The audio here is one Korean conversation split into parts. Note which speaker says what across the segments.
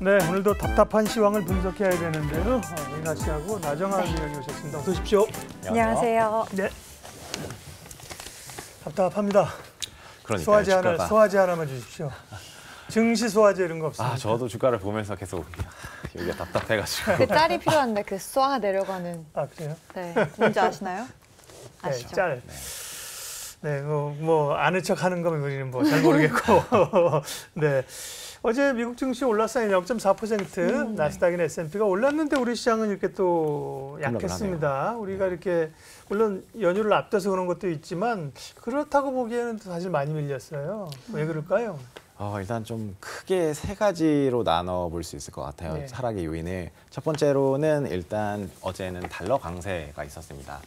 Speaker 1: 네, 오늘도 답답한 시황을 분석해야 되는데요. 이나 씨하고 나정아 위원이 오셨습니다. 어서 오십시오.
Speaker 2: 안녕하세요.
Speaker 1: 네. 답답합니다.
Speaker 3: 그러니까요,
Speaker 1: 소화제 하나만 주십시오. 증시 소화제 이런 거 없습니까?
Speaker 3: 저도 주가를 보면서 계속 여기가 답답해가지고.
Speaker 2: 그 짤이 필요한데 그 쏘아 내려가는.
Speaker 1: 아, 그래요?
Speaker 2: 네, 뭔지 아시나요? 아시죠?
Speaker 1: 네, 짤. 네, 뭐 아는 척하는 거면 우리는 뭐 잘 모르겠고. 네. 어제 미국 증시 올랐어요. 0.4%. 나스닥이나 S&P가 올랐는데 우리 시장은 이렇게 또 약했습니다. 우리가 이렇게 물론 연휴를 앞둬서 그런 것도 있지만 그렇다고 보기에는 사실 많이 밀렸어요. 왜 그럴까요?
Speaker 3: 일단 좀 크게 세 가지로 나눠볼 수 있을 것 같아요.
Speaker 1: 네.
Speaker 3: 하락의 요인을. 첫 번째로는 일단 어제는 달러 강세가 있었습니다.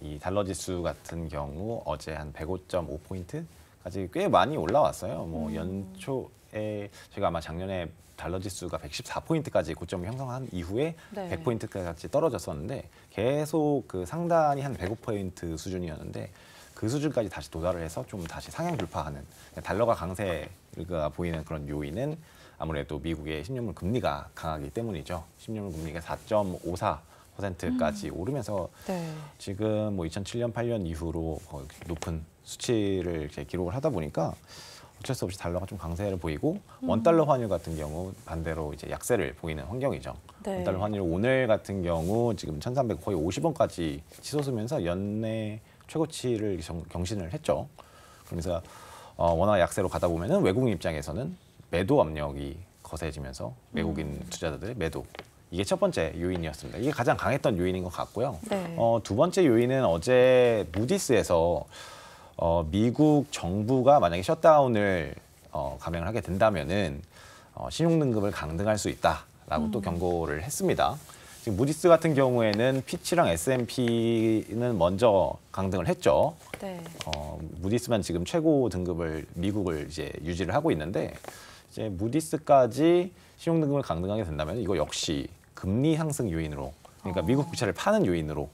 Speaker 3: 이 달러 지수 같은 경우 어제 한 105.5포인트까지 꽤 많이 올라왔어요. 뭐 연초에 제가 아마 작년에 달러 지수가 114포인트까지 고점을 형성한 이후에
Speaker 2: 네.
Speaker 3: 100포인트까지 떨어졌었는데 계속 그 상단이 한 105포인트 수준이었는데 그 수준까지 다시 도달을 해서 좀 다시 상향 돌파하는 달러가 강세가 보이는 그런 요인은 아무래도 미국의 10년물 금리가 강하기 때문이죠. 10년물 금리가 4.54%까지 오르면서
Speaker 2: 네.
Speaker 3: 지금 뭐 2007년, 8년 이후로 거의 높은 수치를 이렇게 기록을 하다 보니까 어쩔 수 없이 달러가 좀 강세를 보이고 원달러 환율 같은 경우 반대로 이제 약세를 보이는 환경이죠.
Speaker 2: 네.
Speaker 3: 원달러 환율 오늘 같은 경우 지금 1,300 거의 50원까지 치솟으면서 연내 최고치를 경신을 했죠. 그러면서 워낙 약세로 가다 보면은 외국인 입장에서는 매도 압력이 거세지면서 외국인 투자자들의 매도. 이게 첫 번째 요인이었습니다. 이게 가장 강했던 요인인 것 같고요.
Speaker 2: 네.
Speaker 3: 두 번째 요인은 어제 무디스에서 미국 정부가 만약에 셧다운을 감행을 하게 된다면은 신용등급을 강등할 수 있다라고 또 경고를 했습니다. 지금 무디스 같은 경우에는 피치랑 S&P는 먼저 강등을 했죠.
Speaker 2: 네.
Speaker 3: 무디스만 지금 최고 등급을 미국을 이제 유지를 하고 있는데 이제 무디스까지 신용등급을 강등하게 된다면 이거 역시 금리 상승 요인으로 그러니까 미국 부채를 파는 요인으로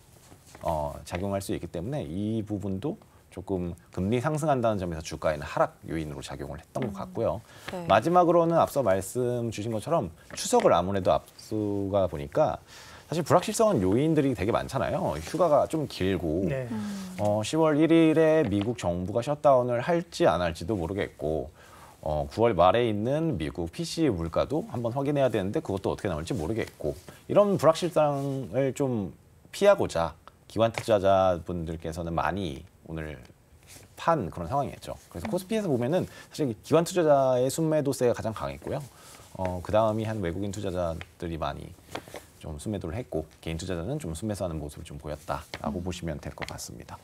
Speaker 3: 작용할 수 있기 때문에 이 부분도 조금 금리 상승한다는 점에서 주가에는 하락 요인으로 작용을 했던 것 같고요.
Speaker 2: 네.
Speaker 3: 마지막으로는 앞서 말씀 주신 것처럼 추석을 아무래도 앞두가 보니까 사실 불확실성한 요인들이 되게 많잖아요. 휴가가 좀 길고
Speaker 1: 네.
Speaker 3: 10월 1일에 미국 정부가 셧다운을 할지 안 할지도 모르겠고 9월 말에 있는 미국 PC 물가도 한번 확인해야 되는데 그것도 어떻게 나올지 모르겠고 이런 불확실성을 좀 피하고자 기관 투자자분들께서는 많이 오늘 판 그런 상황이었죠. 그래서 코스피에서 보면은 사실 기관 투자자의 순매도세가 가장 강했고요. 그 다음이 한 외국인 투자자들이 많이 좀 순매도를 했고 개인 투자자는 좀 순매수하는 모습을 좀 보였다라고 보시면 될 것 같습니다.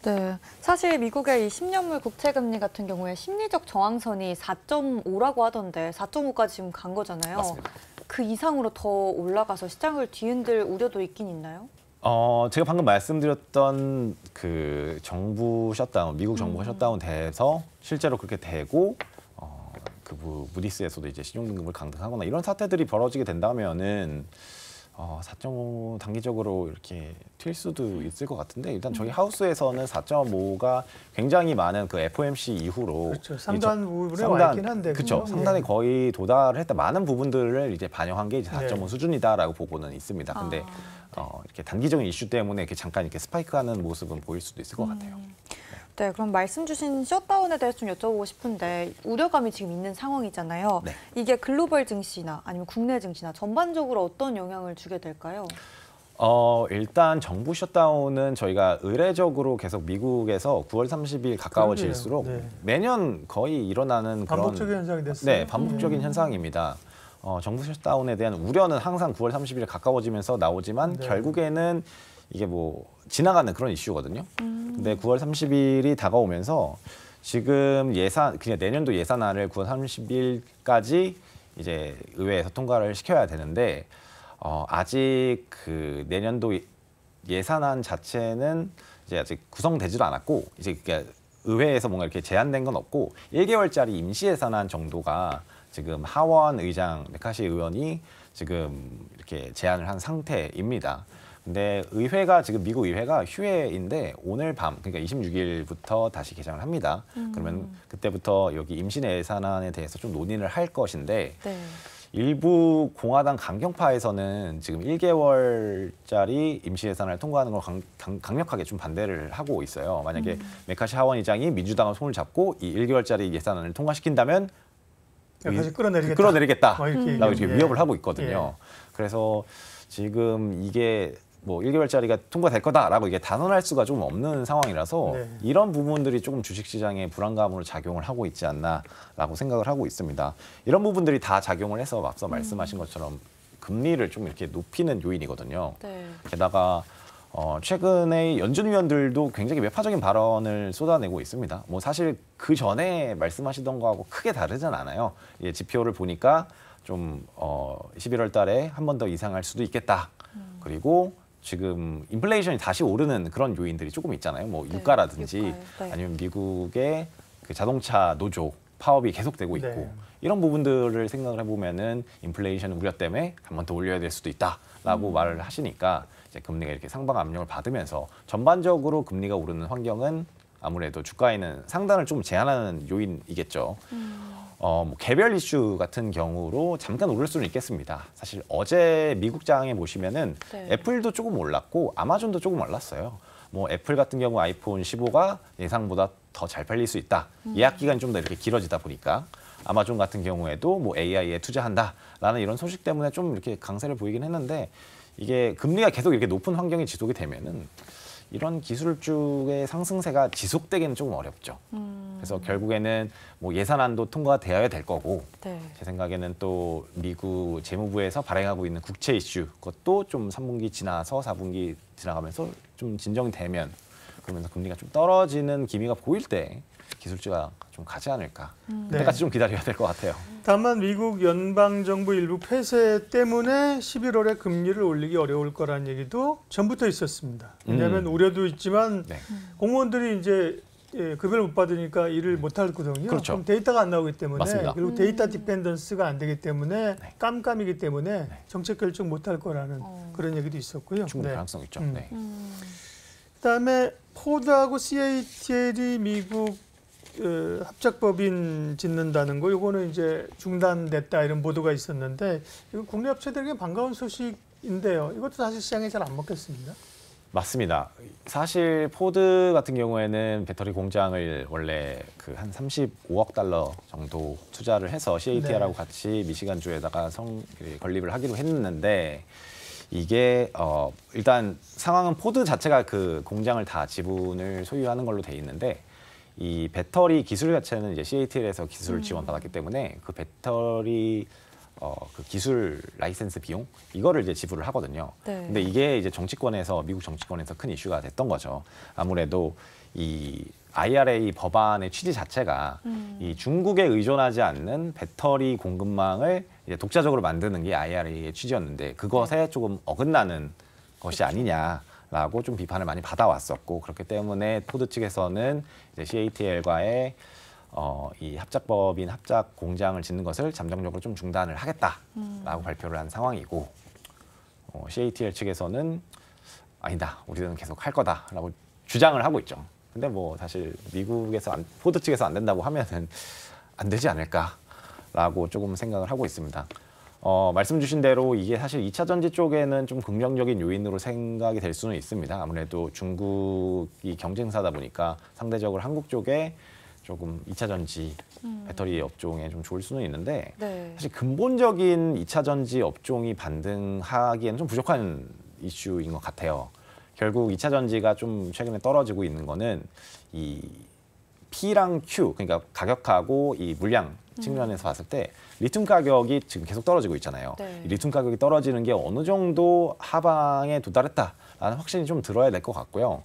Speaker 2: 네, 사실 미국의 이 10년물 국채금리 같은 경우에 심리적 저항선이 4.5라고 하던데 4.5까지 지금 간 거잖아요.
Speaker 3: 맞습니다.
Speaker 2: 그 이상으로 더 올라가서 시장을 뒤흔들 우려도 있긴 있나요?
Speaker 3: 제가 방금 말씀드렸던 그 정부 셧다운, 미국 정부가 셧다운 돼서 실제로 그렇게 되고 그 무디스에서도 이제 신용등급을 강등하거나 이런 사태들이 벌어지게 된다면은 4.5 단기적으로 이렇게 튈 수도 있을 것 같은데 일단 저희 하우스에서는 4.5가 굉장히 많은 그 FOMC 이후로
Speaker 1: 그렇죠. 상단 부분에 와 있긴 한데
Speaker 3: 그렇죠. 상단에 거의 도달을 했다. 많은 부분들을 이제 반영한 게 이제 4.5 수준이다라고 보고는 있습니다. 근데 이렇게 단기적인 이슈 때문에 이렇게 잠깐 이렇게 스파이크하는 모습은 보일 수도 있을 것 같아요.
Speaker 2: 네, 그럼 말씀 주신 셧다운에 대해서 좀 여쭤보고 싶은데 우려감이 지금 있는 상황이잖아요.
Speaker 3: 네.
Speaker 2: 이게 글로벌 증시나 아니면 국내 증시나 전반적으로 어떤 영향을 주게 될까요?
Speaker 3: 일단 정부 셧다운은 저희가 의례적으로 계속 미국에서 9월 30일 가까워질수록 매년 거의 일어나는 그런
Speaker 1: 반복적인 현상이 됐어요.
Speaker 3: 네, 반복적인 현상입니다. 정부 셧다운에 대한 우려는 항상 9월 30일 가까워지면서 나오지만 결국에는 이게 뭐 지나가는 그런 이슈거든요. 근데 9월 30일이 다가오면서 지금 그냥 내년도 예산안을 9월 30일까지 이제 의회에서 통과를 시켜야 되는데 아직 그 내년도 예산안 자체는 이제 아직 구성되지도 않았고 이제 의회에서 뭔가 이렇게 제안된 건 없고 1개월짜리 임시 예산안 정도가 지금 하원 의장 메카시 의원이 지금 이렇게 제안을 한 상태입니다. 근데 의회가 지금 미국 의회가 휴회인데 오늘 밤 그러니까 26일부터 다시 개장을 합니다. 그러면 그때부터 여기 임시 예산안에 대해서 좀 논의를 할 것인데
Speaker 2: 네.
Speaker 3: 일부 공화당 강경파에서는 지금 1개월짜리 임시 예산을 통과하는 걸 강력하게 좀 반대를 하고 있어요. 만약에 메카시 하원 의장이 민주당과 손을 잡고 이 1개월짜리 예산안을 통과시킨다면
Speaker 1: 다시 끌어내리겠다.
Speaker 3: 끌어내리겠다라고
Speaker 1: 이렇게
Speaker 3: 이렇게 위협을 하고 있거든요. 그래서 지금 이게 뭐 1개월짜리가 통과될 거다라고 이게 단언할 수가 좀 없는 상황이라서
Speaker 1: 네.
Speaker 3: 이런 부분들이 조금 주식시장에 불안감으로 작용을 하고 있지 않나라고 생각을 하고 있습니다. 이런 부분들이 다 작용을 해서 앞서 말씀하신 것처럼 금리를 좀 이렇게 높이는 요인이거든요.
Speaker 2: 네.
Speaker 3: 게다가 최근에 연준 위원들도 굉장히 매파적인 발언을 쏟아내고 있습니다. 뭐 사실 그 전에 말씀하시던 거하고 크게 다르진 않아요. 예, 지표를 보니까 좀 11월 달에 한 번 더 이상할 수도 있겠다. 그리고 지금 인플레이션이 다시 오르는 그런 요인들이 조금 있잖아요. 뭐
Speaker 2: 네,
Speaker 3: 유가라든지
Speaker 2: 유가요. 네.
Speaker 3: 아니면 미국의 그 자동차 노조 파업이 계속되고 있고
Speaker 1: 네.
Speaker 3: 이런 부분들을 생각을 해보면은 인플레이션 우려 때문에 한 번 더 올려야 될 수도 있다라고 말을 하시니까 이제 금리가 이렇게 상방 압력을 받으면서 전반적으로 금리가 오르는 환경은 아무래도 주가에는 상단을 좀 제한하는 요인이겠죠. 뭐 개별 이슈 같은 경우로 잠깐 오를 수는 있겠습니다. 사실 어제 미국장에 보시면은
Speaker 2: 네.
Speaker 3: 애플도 조금 올랐고 아마존도 조금 올랐어요. 뭐 애플 같은 경우 아이폰 15가 예상보다 더 잘 팔릴 수 있다. 예약 기간이 좀 더 이렇게 길어지다 보니까 아마존 같은 경우에도 뭐 AI에 투자한다라는 이런 소식 때문에 좀 이렇게 강세를 보이긴 했는데 이게 금리가 계속 이렇게 높은 환경이 지속이 되면은 이런 기술주의 상승세가 지속되기는 조금 어렵죠. 그래서 결국에는 뭐 예산안도 통과되어야 될 거고
Speaker 2: 네.
Speaker 3: 제 생각에는 또 미국 재무부에서 발행하고 있는 국채 이슈 그것도 좀 3분기 지나서 4분기 지나가면서 좀 진정이 되면 그러면서 금리가 좀 떨어지는 기미가 보일 때 기술주가 좀 가지 않을까. 그때까지 좀 기다려야 될 것 같아요.
Speaker 1: 다만 미국 연방정부 일부 폐쇄 때문에 11월에 금리를 올리기 어려울 거라는 얘기도 전부터 있었습니다. 왜냐하면 우려도 있지만
Speaker 3: 네.
Speaker 1: 공무원들이 이제 급여를 못 받으니까 일을 못 하거든요.
Speaker 3: 그렇죠.
Speaker 1: 그럼 데이터가 안 나오기 때문에
Speaker 3: 맞습니다.
Speaker 1: 그리고 데이터 디펜던스가 안 되기 때문에
Speaker 3: 네.
Speaker 1: 깜깜이기 때문에 정책 결정 못 할 거라는 그런 얘기도 있었고요.
Speaker 3: 충분히
Speaker 1: 네.
Speaker 3: 가능성 있죠.
Speaker 1: 음.
Speaker 3: 네.
Speaker 1: 그다음에 포드하고 CATL이 미국 합작법인 짓는다는 거, 이거는 이제 중단됐다 이런 보도가 있었는데 이거 국내 업체들에게 반가운 소식인데요. 이것도 사실 시장에 잘 안 먹혔습니다.
Speaker 3: 맞습니다. 사실 포드 같은 경우에는 배터리 공장을 원래 그 한 35억 달러 정도 투자를 해서 CATL하고
Speaker 1: 네.
Speaker 3: 같이 미시간주에다가 건립을 하기로 했는데 이게 일단 상황은 포드 자체가 그 공장을 다 지분을 소유하는 걸로 돼 있는데 이 배터리 기술 자체는 이제 CATL에서 기술을 지원받았기 때문에 그 배터리 그 기술 라이센스 비용 이거를 이제 지불을 하거든요.
Speaker 2: 네.
Speaker 3: 근데 이게 이제 미국 정치권에서 큰 이슈가 됐던 거죠. 아무래도 이 IRA 법안의 취지 자체가 이 중국에 의존하지 않는 배터리 공급망을 이제 독자적으로 만드는 게 IRA의 취지였는데 그것에 조금 어긋나는 것이 아니냐라고 좀 비판을 많이 받아왔었고 그렇기 때문에 포드 측에서는 이제 CATL과의 이 합작법인 합작 공장을 짓는 것을 잠정적으로 좀 중단을 하겠다라고 발표를 한 상황이고 CATL 측에서는 아니다, 우리는 계속 할 거다라고 주장을 하고 있죠. 근데 뭐 사실 미국에서 포드 측에서 안 된다고 하면은 안 되지 않을까라고 조금 생각을 하고 있습니다. 말씀 주신 대로 이게 사실 2차 전지 쪽에는 좀 긍정적인 요인으로 생각이 될 수는 있습니다. 아무래도 중국이 경쟁사다 보니까 상대적으로 한국 쪽에 조금 2차 전지 배터리 업종에 좀 좋을 수는 있는데
Speaker 2: 네.
Speaker 3: 사실 근본적인 2차 전지 업종이 반등하기에는 좀 부족한 이슈인 것 같아요. 결국 2차 전지가 좀 최근에 떨어지고 있는 거는 이 P랑 Q, 그러니까 가격하고 이 물량 측면에서 봤을 때 리튬 가격이 지금 계속 떨어지고 있잖아요.
Speaker 2: 네.
Speaker 3: 이 리튬 가격이 떨어지는 게 어느 정도 하방에 도달했다라는 확신이 좀 들어야 될 것 같고요.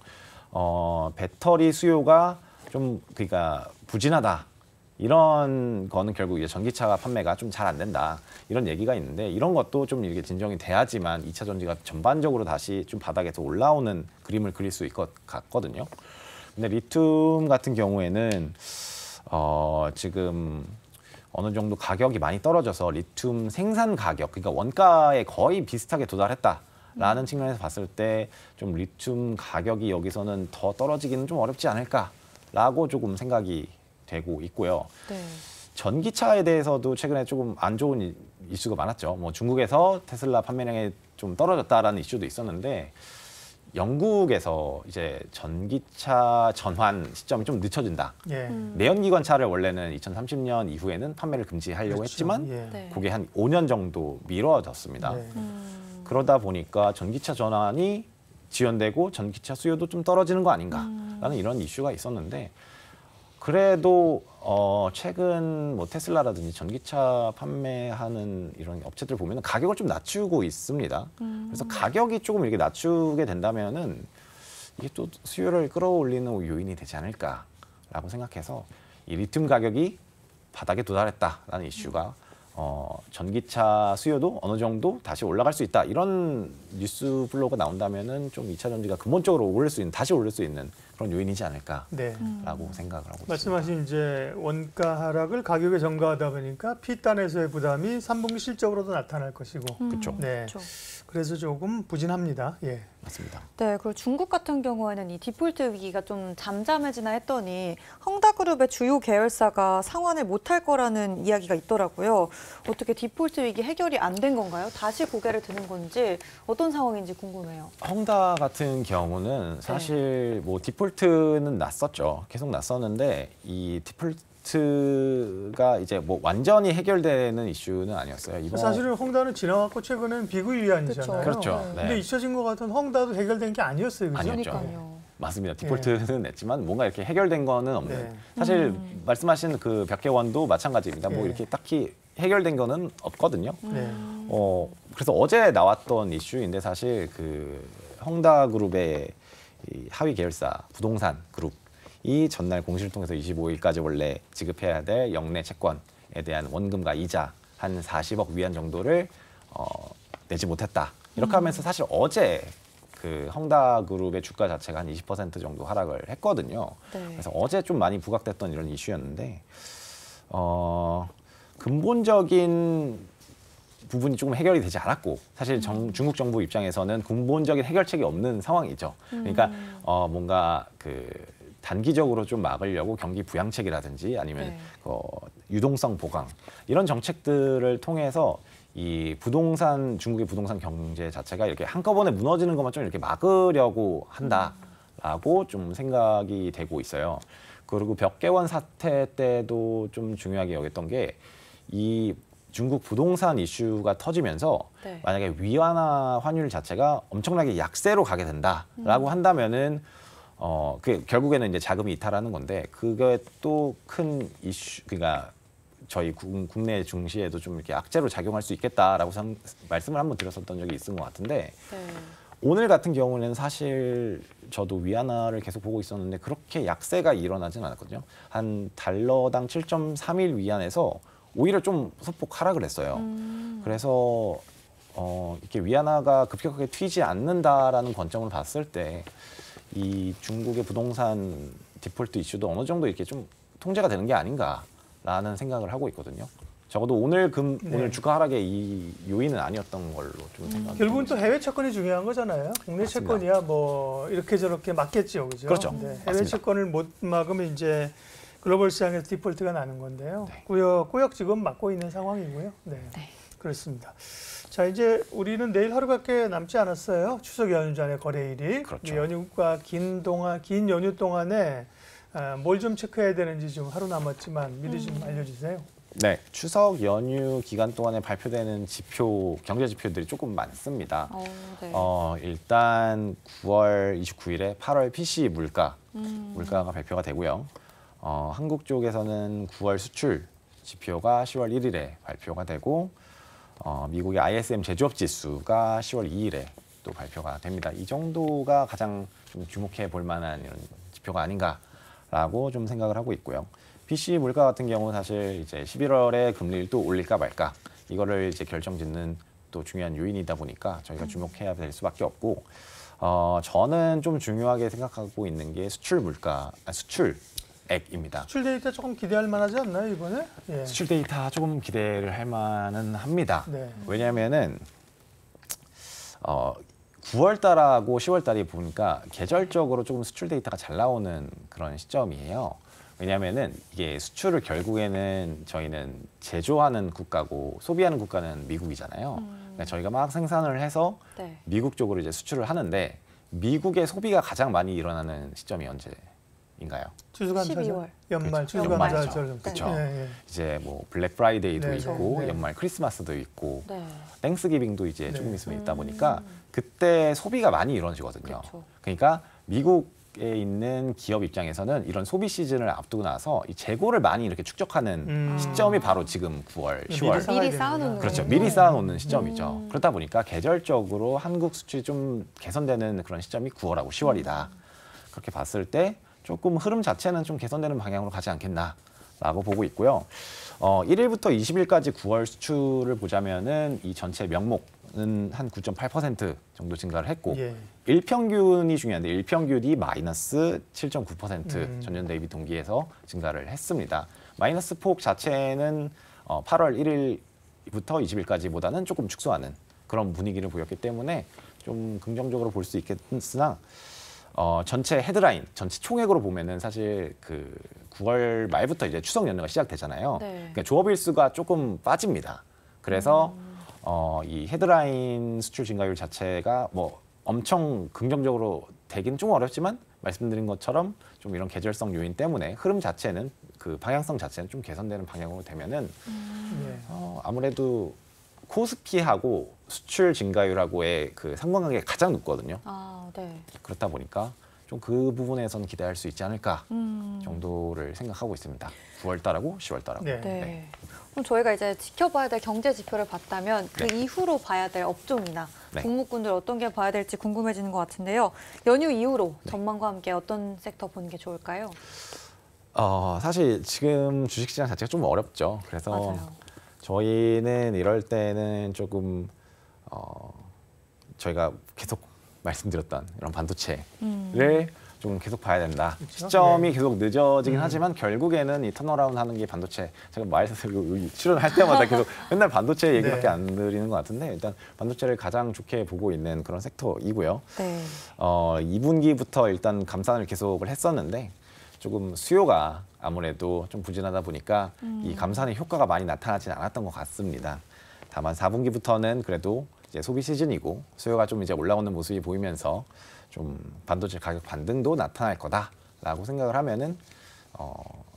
Speaker 3: 배터리 수요가 좀 그러니까 부진하다. 이런 거는 결국 이제 전기차 판매가 좀 잘 안 된다. 이런 얘기가 있는데 이런 것도 좀 이렇게 진정이 돼야지만 2차 전지가 전반적으로 다시 좀 바닥에서 올라오는 그림을 그릴 수 있을 것 같거든요. 근데 리튬 같은 경우에는 지금 어느 정도 가격이 많이 떨어져서 리튬 생산 가격, 그러니까 원가에 거의 비슷하게 도달했다. 라는 측면에서 봤을 때 좀 리튬 가격이 여기서는 더 떨어지기는 좀 어렵지 않을까라고 조금 생각이 되고 있고요.
Speaker 2: 네.
Speaker 3: 전기차에 대해서도 최근에 조금 안 좋은 이슈가 많았죠. 뭐 중국에서 테슬라 판매량이 좀 떨어졌다라는 이슈도 있었는데 영국에서 이제 전기차 전환 시점이 좀 늦춰진다.
Speaker 1: 예.
Speaker 3: 내연기관차를 원래는 2030년 이후에는 판매를 금지하려고
Speaker 1: 그렇죠.
Speaker 3: 했지만
Speaker 1: 예.
Speaker 2: 네.
Speaker 3: 그게 한 5년 정도 미뤄졌습니다.
Speaker 1: 네.
Speaker 3: 그러다 보니까 전기차 전환이 지연되고 전기차 수요도 좀 떨어지는 거 아닌가라는 이런 이슈가 있었는데 그래도 최근 뭐 테슬라라든지 전기차 판매하는 이런 업체들 보면 가격을 좀 낮추고 있습니다. 그래서 가격이 조금 이렇게 낮추게 된다면은 이게 또 수요를 끌어올리는 요인이 되지 않을까라고 생각해서 이 리튬 가격이 바닥에 도달했다라는 이슈가 전기차 수요도 어느 정도 다시 올라갈 수 있다 이런 뉴스 플로우가 나온다면은 좀 2차 전지가 근본적으로 다시 오를 수 있는 그런 요인이지 않을까라고
Speaker 1: 네.
Speaker 3: 생각을 하고 있습니다.
Speaker 1: 말씀하신 이제 원가 하락을 가격에 전가하다 보니까 P단에서의 부담이 3분기 실적으로도 나타날 것이고,
Speaker 3: 그렇죠.
Speaker 1: 네.
Speaker 2: 그렇죠.
Speaker 1: 그래서 조금 부진합니다. 예.
Speaker 3: 맞습니다.
Speaker 2: 네, 그리고 중국 같은 경우에는 이 디폴트 위기가 좀 잠잠해지나 했더니 헝다그룹의 주요 계열사가 상환을 못할 거라는 이야기가 있더라고요. 어떻게 디폴트 위기 해결이 안 된 건가요? 다시 고개를 드는 건지 어떤 상황인지 궁금해요.
Speaker 3: 헝다 같은 경우는 사실 뭐 디폴트는 났었죠. 계속 났었는데 이 디폴트가 이제 뭐 완전히 해결되는 이슈는 아니었어요. 이번
Speaker 1: 사실은 헝다는 지나갔고 최근엔 비구일리안이잖아요.
Speaker 3: 그렇죠. 네.
Speaker 1: 근데 잊혀진 것 같은 헝다도 해결된 게 아니었어요. 그죠?
Speaker 3: 아니었죠.
Speaker 2: 그러니까요.
Speaker 3: 맞습니다. 디폴트는 냈지만 뭔가 이렇게 해결된 거는 없는.
Speaker 1: 네.
Speaker 3: 사실 말씀하신 그 벽개원도 마찬가지입니다. 뭐
Speaker 1: 네.
Speaker 3: 이렇게 딱히 해결된 거는 없거든요.
Speaker 1: 네.
Speaker 3: 그래서 어제 나왔던 이슈인데 사실 그 헝다그룹의 이 하위 계열사 부동산 그룹이 전날 공시를 통해서 25일까지 원래 지급해야 될 영내 채권에 대한 원금과 이자 한 40억 위안 정도를 내지 못했다. 이렇게 하면서 사실 어제 그 헝다그룹의 주가 자체가 한 20% 정도 하락을 했거든요.
Speaker 2: 네.
Speaker 3: 그래서 어제 좀 많이 부각됐던 이런 이슈였는데 근본적인 부분이 조금 해결이 되지 않았고 사실 중국 정부 입장에서는 근본적인 해결책이 없는 상황이죠. 그러니까 뭔가 그 단기적으로 좀 막으려고 경기 부양책이라든지 아니면
Speaker 2: 네.
Speaker 3: 유동성 보강 이런 정책들을 통해서 이 부동산 중국의 부동산 경제 자체가 이렇게 한꺼번에 무너지는 것만 좀 이렇게 막으려고 한다라고 좀 생각이 되고 있어요. 그리고 벽개원 사태 때도 좀 중요하게 여겼던 게 이 중국 부동산 이슈가 터지면서
Speaker 2: 네.
Speaker 3: 만약에 위안화 환율 자체가 엄청나게 약세로 가게 된다라고 한다면은 그 결국에는 이제 자금이 이탈하는 건데 그게 또 큰 이슈 그러니까 저희 국내 증시에도 좀 이렇게 악재로 작용할 수 있겠다라고 말씀을 한번 드렸었던 적이 있은 것 같은데
Speaker 2: 네.
Speaker 3: 오늘 같은 경우는 사실 저도 위안화를 계속 보고 있었는데 그렇게 약세가 일어나진 않았거든요. 한 달러당 7.31 위안에서 오히려 좀 소폭 하락을 했어요. 그래서 이렇게 위안화가 급격하게 튀지 않는다라는 관점을 봤을 때 이 중국의 부동산 디폴트 이슈도 어느 정도 이렇게 좀 통제가 되는 게 아닌가라는 생각을 하고 있거든요. 적어도 오늘 주가 하락의 이 요인은 아니었던 걸로 좀 생각합니다.
Speaker 1: 결국은 또 해외 채권이 중요한 거잖아요. 국내
Speaker 3: 맞습니다.
Speaker 1: 채권이야 뭐 이렇게 저렇게 맞겠죠, 그죠?
Speaker 3: 그렇죠.
Speaker 1: 네, 해외
Speaker 3: 맞습니다.
Speaker 1: 채권을 못 막으면 이제 글로벌 시장에서 디폴트가 나는 건데요.
Speaker 3: 네.
Speaker 1: 꾸역꾸역 지금 막고 있는 상황이고요. 네,
Speaker 2: 네.
Speaker 1: 그렇습니다. 자, 이제 우리는 내일 하루밖에 남지 않았어요. 추석 연휴 전에 거래일이.
Speaker 3: 그렇죠.
Speaker 1: 이 연휴가 긴 연휴 동안에 뭘 좀 체크해야 되는지 좀 하루 남았지만 미리 좀 알려주세요.
Speaker 3: 네, 추석 연휴 기간 동안에 발표되는 경제 지표들이 조금 많습니다.
Speaker 2: 네.
Speaker 3: 일단 9월 29일에 8월 PCE 물가가 발표가 되고요. 한국 쪽에서는 9월 수출 지표가 10월 1일에 발표가 되고 미국의 ISM 제조업 지수가 10월 2일에 또 발표가 됩니다. 이 정도가 가장 좀 주목해 볼 만한 이런 지표가 아닌가라고 좀 생각을 하고 있고요. PC 물가 같은 경우는 사실 이제 11월에 금리를 또 올릴까 말까 이거를 이제 결정짓는 또 중요한 요인이다 보니까 저희가 주목해야 될 수밖에 없고 저는 좀 중요하게 생각하고 있는 게 수출액입니다.
Speaker 1: 수출 데이터 조금 기대할 만하지 않나요, 이번에? 예.
Speaker 3: 수출 데이터 조금 기대를 할 만은 합니다.
Speaker 1: 네.
Speaker 3: 왜냐하면은 9월 달하고 10월 달이 보니까 계절적으로 조금 수출 데이터가 잘 나오는 그런 시점이에요. 왜냐하면은 이게 수출을 결국에는 저희는 제조하는 국가고 소비하는 국가는 미국이잖아요. 그러니까 저희가 막 생산을 해서
Speaker 2: 네.
Speaker 3: 미국 쪽으로 이제 수출을 하는데 미국의 소비가 가장 많이 일어나는 시점이 언제인가요?
Speaker 1: 추수감사절,
Speaker 2: 12월.
Speaker 1: 연말
Speaker 3: 그렇죠.
Speaker 1: 추수감사절.
Speaker 2: 연말이죠.
Speaker 3: 그렇죠.
Speaker 1: 예, 예.
Speaker 3: 이제 뭐 블랙 프라이데이도
Speaker 1: 네,
Speaker 3: 있고
Speaker 1: 네.
Speaker 3: 연말 크리스마스도 있고
Speaker 2: 네.
Speaker 3: 땡스기빙도 이제
Speaker 1: 네.
Speaker 3: 조금 있으면 있다 보니까 그때 소비가 많이 이루어지거든요.
Speaker 2: 그렇죠.
Speaker 3: 그러니까 미국에 있는 기업 입장에서는 이런 소비 시즌을 앞두고 나서 이 재고를 많이 이렇게 축적하는 시점이 바로 지금 9월, 10월.
Speaker 2: 미리
Speaker 1: 되는구나.
Speaker 2: 쌓아놓는
Speaker 3: 그렇죠.
Speaker 2: 거군요.
Speaker 3: 미리 쌓아놓는 시점이죠. 그러다 보니까 계절적으로 한국 수출이 좀 개선되는 그런 시점이 9월하고 10월이다. 그렇게 봤을 때 조금 흐름 자체는 좀 개선되는 방향으로 가지 않겠나라고 보고 있고요. 1일부터 20일까지 9월 수출을 보자면은 이 전체 명목은 한 9.8% 정도 증가를 했고
Speaker 1: 예.
Speaker 3: 일평균이 중요한데 일평균이 마이너스 7.9% 전년 대비 동기에서 증가를 했습니다. 마이너스 폭 자체는 8월 1일부터 20일까지보다는 조금 축소하는 그런 분위기를 보였기 때문에 좀 긍정적으로 볼 수 있겠으나 전체 헤드라인, 전체 총액으로 보면은 사실 그 9월 말부터 이제 추석 연휴가 시작되잖아요.
Speaker 2: 네.
Speaker 3: 그러니까 조업일수가 조금 빠집니다. 그래서 이 헤드라인 수출 증가율 자체가 뭐 엄청 긍정적으로 되기는 좀 어렵지만 말씀드린 것처럼 좀 이런 계절성 요인 때문에 흐름 자체는 그 방향성 자체는 좀 개선되는 방향으로 되면은
Speaker 1: 예.
Speaker 3: 아무래도 코스피하고 수출 증가율하고의 그 상관관계가 가장 높거든요.
Speaker 2: 아, 네.
Speaker 3: 그렇다 보니까 좀 그 부분에서는 기대할 수 있지 않을까 정도를 생각하고 있습니다. 9월 달하고 10월 달하고.
Speaker 1: 네.
Speaker 2: 네. 그럼 저희가 이제 지켜봐야 될 경제 지표를 봤다면 그
Speaker 3: 네.
Speaker 2: 이후로 봐야 될 업종이나
Speaker 3: 네.
Speaker 2: 종목군들 어떤 게 봐야 될지 궁금해지는 것 같은데요. 연휴 이후로 전망과 함께 어떤 섹터 보는 게 좋을까요?
Speaker 3: 사실 지금 주식시장 자체가 좀 어렵죠. 그래서
Speaker 2: 맞아요.
Speaker 3: 저희는 이럴 때는 조금 저희가 계속 말씀드렸던 이런 반도체를 좀 계속 봐야 된다.
Speaker 1: 그렇죠?
Speaker 3: 시점이
Speaker 1: 네.
Speaker 3: 계속 늦어지긴 하지만 결국에는 이 턴어라운드 하는 게 반도체. 제가 출연할 때마다 계속 맨날 반도체 얘기밖에
Speaker 1: 네.
Speaker 3: 안 드리는 것 같은데 일단 반도체를 가장 좋게 보고 있는 그런 섹터이고요.
Speaker 2: 네.
Speaker 3: 2분기부터 일단 감산을 계속을 했었는데 조금 수요가 아무래도 좀 부진하다 보니까 이 감산의 효과가 많이 나타나지는 않았던 것 같습니다. 다만 4분기부터는 그래도 이제 소비 시즌이고 수요가 좀 이제 올라오는 모습이 보이면서 좀 반도체 가격 반등도 나타날 거다라고 생각을 하면은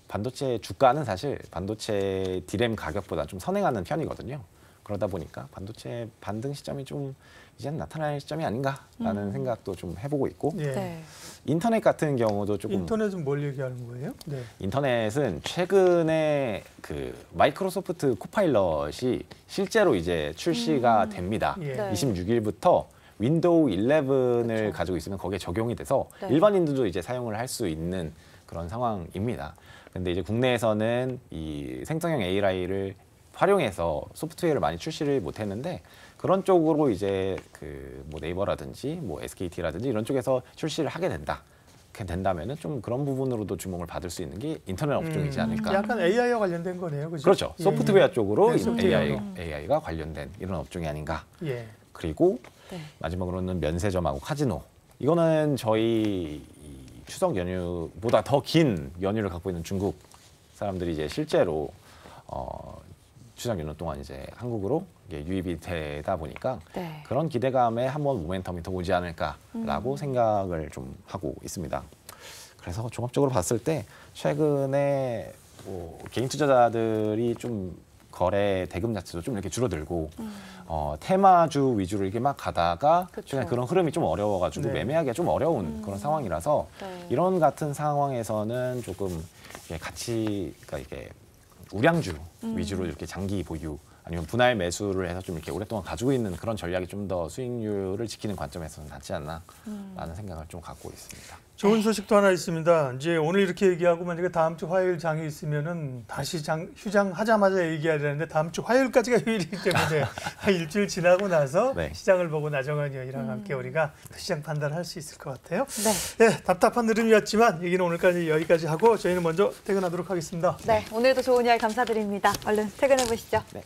Speaker 3: 반도체 주가는 사실 반도체 디램 가격보다 좀 선행하는 편이거든요. 그러다 보니까 반도체 반등 시점이 좀 이제는 나타날 시점이 아닌가라는 생각도 좀 해보고 있고
Speaker 1: 예.
Speaker 2: 네.
Speaker 3: 인터넷 같은 경우도 조금
Speaker 1: 인터넷은 뭘 얘기하는 거예요? 네.
Speaker 3: 인터넷은 최근에 그 마이크로소프트 코파일럿이 실제로 이제 출시가 됩니다.
Speaker 1: 예.
Speaker 2: 네.
Speaker 3: 26일부터 윈도우 11을
Speaker 2: 그렇죠.
Speaker 3: 가지고 있으면 거기에 적용이 돼서
Speaker 2: 네.
Speaker 3: 일반인들도 이제 사용을 할 수 있는 그런 상황입니다. 근데 이제 국내에서는 이 생성형 AI를 활용해서 소프트웨어를 많이 출시를 못했는데 그런 쪽으로 이제 그 뭐 네이버라든지 뭐 SKT라든지 이런 쪽에서 출시를 하게 된다. 그렇게 된다면은 좀 그런 부분으로도 주목을 받을 수 있는 게 인터넷 업종이지 않을까.
Speaker 1: 약간 AI와 관련된 거네요, 그죠?
Speaker 3: 그렇죠.
Speaker 1: 예.
Speaker 3: 소프트웨어 쪽으로
Speaker 1: 네, 소프트웨어.
Speaker 3: AI가 관련된 이런 업종이 아닌가.
Speaker 1: 예.
Speaker 3: 그리고
Speaker 2: 네.
Speaker 3: 마지막으로는 면세점하고 카지노. 이거는 저희 이 추석 연휴보다 더 긴 연휴를 갖고 있는 중국 사람들이 이제 실제로 추석 연휴 동안 이제 한국으로 이게 유입이 되다 보니까
Speaker 2: 네.
Speaker 3: 그런 기대감에 한번 모멘텀이 더 오지 않을까라고 생각을 좀 하고 있습니다. 그래서 종합적으로 봤을 때 최근에 뭐 개인 투자자들이 좀 거래 대금 자체도 좀 이렇게 줄어들고 테마주 위주로 이렇게 막 가다가
Speaker 2: 그쵸.
Speaker 3: 최근에 그런 흐름이 좀 어려워가지고
Speaker 1: 네.
Speaker 3: 매매하기가 좀 어려운 그런 상황이라서
Speaker 2: 네.
Speaker 3: 이런 같은 상황에서는 조금 이게 같이 그러니까 이게 우량주 위주로 이렇게 장기 보유 아니면 분할 매수를 해서 좀 이렇게 오랫동안 가지고 있는 그런 전략이 좀 더 수익률을 지키는 관점에서는 낫지 않나라는 생각을 좀 갖고 있습니다.
Speaker 1: 좋은 소식도 하나 있습니다. 이제 오늘 이렇게 얘기하고 만약에 다음 주 화요일 장이 있으면은 다시 휴장하자마자 얘기해야 되는데 다음 주 화요일까지가 휴일이기 때문에 한 일주일 지나고 나서
Speaker 3: 네.
Speaker 1: 시장을 보고 나정환 의원이랑 함께 우리가 시장 판단할 수 있을 것 같아요.
Speaker 2: 네.
Speaker 1: 네, 답답한 흐름이었지만 얘기는 오늘까지 여기까지 하고 저희는 먼저 퇴근하도록 하겠습니다.
Speaker 2: 네. 오늘도 좋은 이야기 감사드립니다. 얼른 퇴근해 보시죠.
Speaker 3: 네.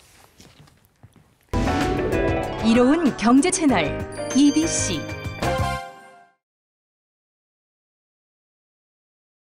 Speaker 4: 이로운 경제 채널 EBC